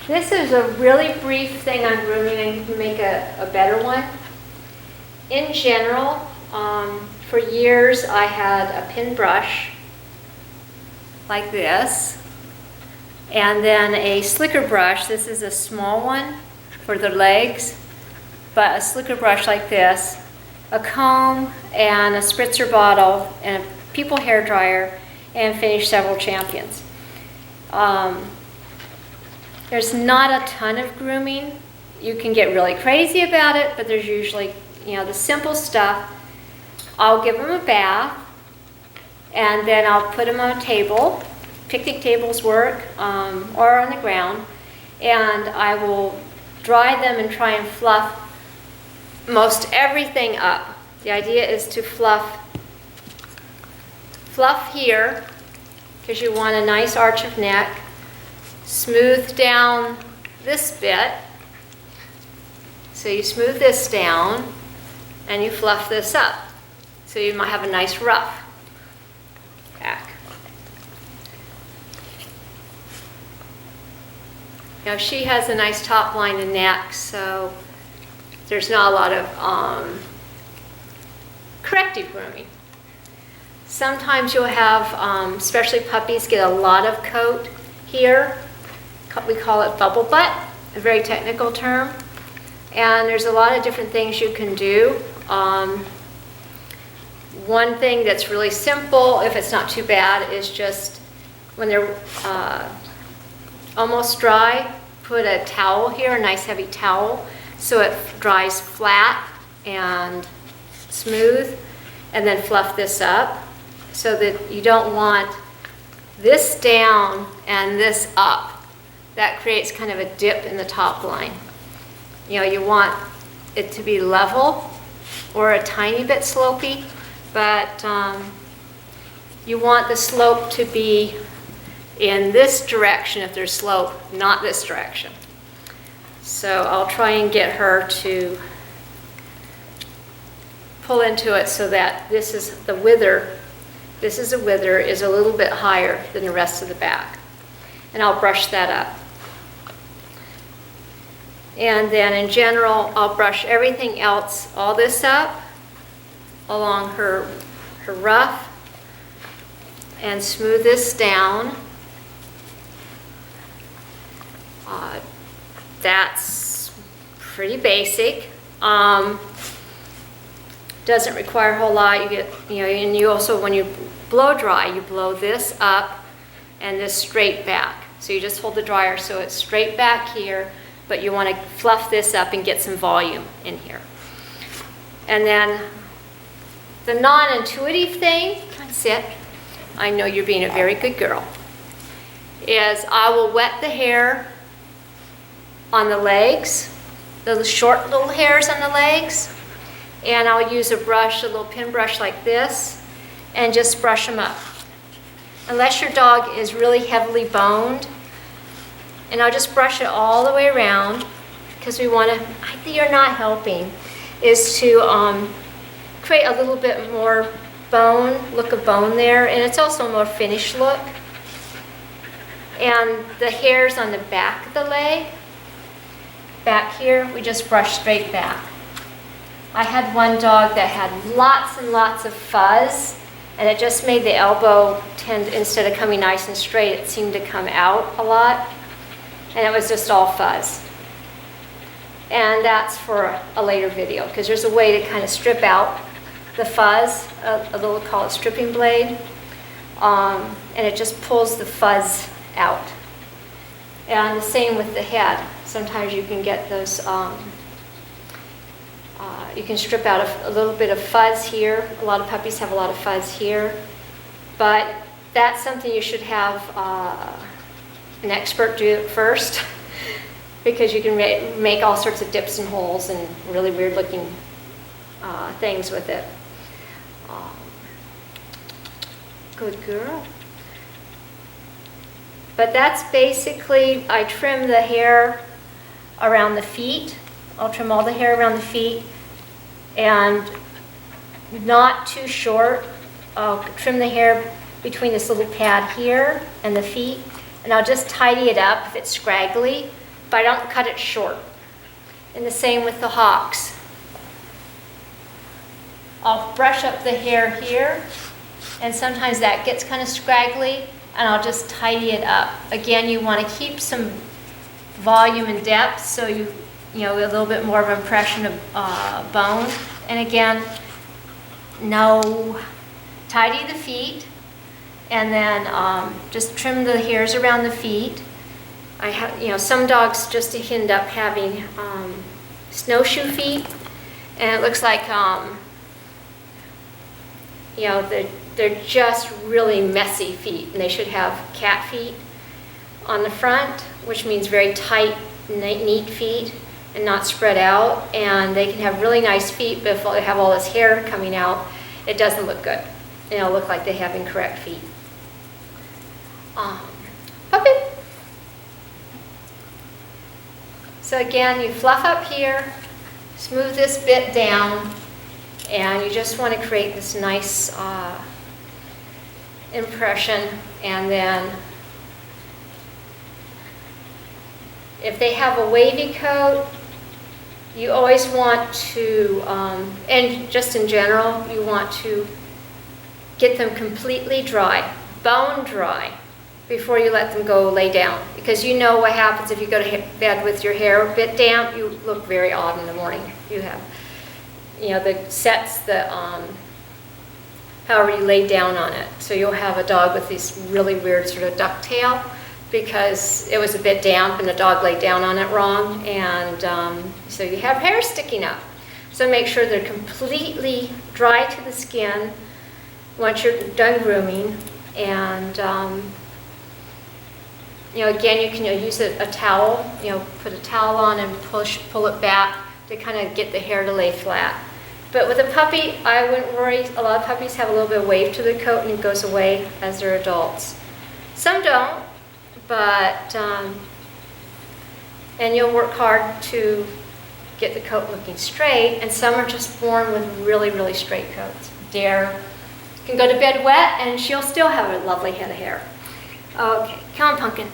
This is a really brief thing on grooming, and you can make a better one. In general, for years I had a pin brush like this, and then a slicker brush. This is a small one for the legs, but a slicker brush like this, a comb and a spritzer bottle and a people hair dryer, and finished several champions. There's not a ton of grooming. You can get really crazy about it, but there's usually, the simple stuff. I'll give them a bath, and then I'll put them on a table. Picnic tables work, or on the ground, and I will dry them and try and fluff most everything up. The idea is to fluff here, because you want a nice arch of neck. Smooth down this bit. So you smooth this down and you fluff this up. So you might have a nice ruff back. Now she has a nice top line and neck, so there's not a lot of corrective grooming. Sometimes you'll have, especially puppies, get a lot of coat here. We call it bubble butt, a very technical term. And there's a lot of different things you can do. One thing that's really simple, if it's not too bad, is just when they're almost dry, put a towel here, a nice heavy towel, so it dries flat and smooth, and then fluff this up so that you don't want this down and this up. That creates kind of a dip in the top line. You want it to be level or a tiny bit slopey, but you want the slope to be in this direction if there's slope, not this direction. So I'll try and get her to pull into it so that this is the wither. This is a wither is a little bit higher than the rest of the back. And I'll brush that up. And then in general, I'll brush everything else, all this up along her ruff and smooth this down. That's pretty basic. Doesn't require a whole lot. You get, and you also, when you blow dry, you blow this up and this straight back. So you just hold the dryer so it's straight back here, but you want to fluff this up and get some volume in here. And then the non-intuitive thing, sit, I know you're being a very good girl, is I will wet the hair on the legs, the short little hairs on the legs, and I'll use a brush, a little pin brush like this, and just brush them up. Unless your dog is really heavily boned, and I'll just brush it all the way around, because we want to, you're not helping, is to create a little bit more look of bone there, and it's also a more finished look. And the hairs on the back of the leg, back here, we just brush straight back. I had one dog that had lots and lots of fuzz, and it just made the elbow tend, instead of coming nice and straight, it seemed to come out a lot, and it was just all fuzz. And that's for a later video, because there's a way to kind of strip out the fuzz, a little, call it stripping blade, and it just pulls the fuzz out. And the same with the head. Sometimes you can get those, you can strip out a little bit of fuzz here. A lot of puppies have a lot of fuzz here. But that's something you should have an expert do it first, because you can make all sorts of dips and holes and really weird looking things with it. Good girl. But that's basically, I trim the hair around the feet. I'll trim all the hair around the feet, and not too short. I'll trim the hair between this little pad here and the feet, And I'll just tidy it up if it's scraggly, but I don't cut it short. And the same with the hocks. I'll brush up the hair here, and sometimes that gets kind of scraggly, and I'll just tidy it up. Again, you want to keep some volume and depth, so you know, a little bit more of an impression of bone. And again, no, tidy the feet, and then just trim the hairs around the feet. I have, you know, some dogs just end up having snowshoe feet, and it looks like, you know, they're just really messy feet, and they should have cat feet on the front, which means very tight, neat feet and not spread out. And they can have really nice feet, but if they have all this hair coming out, it doesn't look good. It'll look like they have incorrect feet. Puppy. So again, you fluff up here, smooth this bit down, and you just want to create this nice impression. And then if they have a wavy coat, you always want to, and just in general, you want to get them completely dry, bone dry, before you let them go lay down. Because you know what happens if you go to bed with your hair a bit damp, you look very odd in the morning. You have, you know, the sets the, however you lay down on it. So you'll have a dog with this really weird sort of ducktail because it was a bit damp and the dog laid down on it wrong, and so you have hair sticking up. So make sure they're completely dry to the skin once you're done grooming. And you know, again, you can use a towel, you know, put a towel on and pull it back to kind of get the hair to lay flat. But with a puppy, I wouldn't worry. A lot of puppies have a little bit of wave to their coat and it goes away as they're adults. Some don't, but, and you'll work hard to get the coat looking straight, and some are just born with really, really straight coats. Dare can go to bed wet and she'll still have a lovely head of hair. Okay, come on, Pumpkin.